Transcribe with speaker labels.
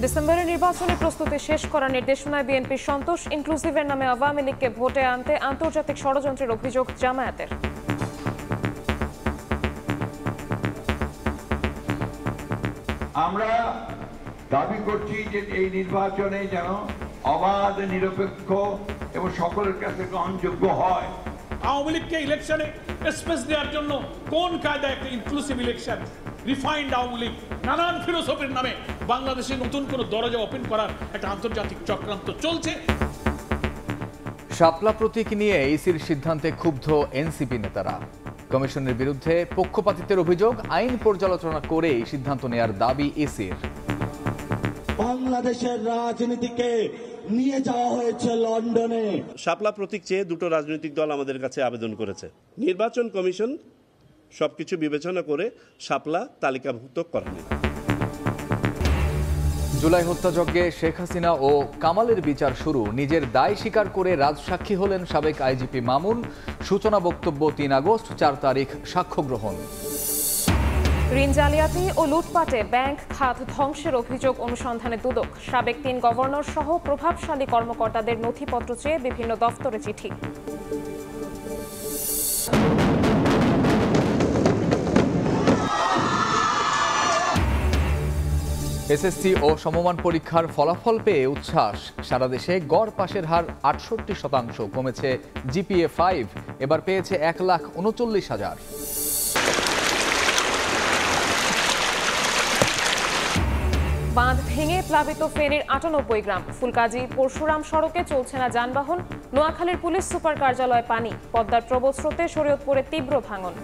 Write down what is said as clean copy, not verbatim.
Speaker 1: ডিসেম্বরে নির্বাচনী প্রস্তুতি শেষ করার নির্দেশনায় বিএনপির সন্তোষ। ইনক্লুসিভের নামে আওয়ামী লীগকে ভোটে আনতে আন্তর্জাতিক ষড়যন্ত্রের অভিযোগ জামায়াতের।
Speaker 2: আমরা দাবি করছি যে এই নির্বাচনে যেন অবাধ, নিরপেক্ষ এবং সকলের কাছে গ্রহণযোগ্য হয়।
Speaker 3: আওয়ামী লীগকে ইলেকশনে স্পেস দেওয়ার জন্য কোন কায়দায় একটা inclusive election, refined Awami League নানান ফিলোসফির নামে বাংলাদেশে নতুন কোনো দরজা ওপেন করার একটা আন্তর্জাতিক চক্রান্ত চলছে।
Speaker 4: শাপলা প্রতীক নিয়ে ইসির সিদ্ধান্তে ক্ষুব্ধ এনসিপি নেতারা। কমিশনের বিরুদ্ধে পক্ষপাতিত্বের অভিযোগ, আইন পর্যালোচনা করে সিদ্ধান্ত নেয়ার দাবি ইসির।
Speaker 5: বাংলাদেশের রাজনীতিকে নিয়ে যাওয়া হয়েছে লন্ডনে।
Speaker 6: শাপলা প্রতীক চেয়ে দুটো রাজনৈতিক দল আমাদের কাছে আবেদন করেছে। নির্বাচন কমিশন সবকিছু বিবেচনা করে শাপলা তালিকাভুক্ত করেনি।
Speaker 4: জুলাই হত্যাযজ্ঞে শেখ হাসিনা ও কামালের বিচার শুরু। নিজের দায় স্বীকার করে রাজসাক্ষী হলেন সাবেক আইজিপি মামুন। সূচনা বক্তব্য 3 আগস্ট, 4 তারিখ সাক্ষ্য গ্রহণ।
Speaker 1: ঋণ জালিয়াতি ও লুটপাটে ব্যাংক খাত ধ্বংসের অভিযোগ অনুসন্ধানে দুদক। সাবেক 3 গভর্নর সহ প্রভাবশালী কর্মকর্তাদের নথিপত্র চেয়ে বিভিন্ন দফতরে চিঠি।
Speaker 4: এসএসসি ও সমমান পরীক্ষার ফলাফল পেয়ে উচ্ছ্বাস। সারা দেশে গড় পাশের হার 68%, কমেছে জিপিএ 5, এবার পেয়েছে 1,39,000।
Speaker 1: বাঁধ ভেঙে প্লাবিত ফেনীর 98 গ্রাম। ফুলকাজী পরশুরাম সড়কে চলছে না যানবাহন। নোয়াখালীর পুলিশ সুপার কার্যালয়ে পানি। পদ্মার প্রবল স্রোতে শরীয়তপুরে তীব্র ভাঙন।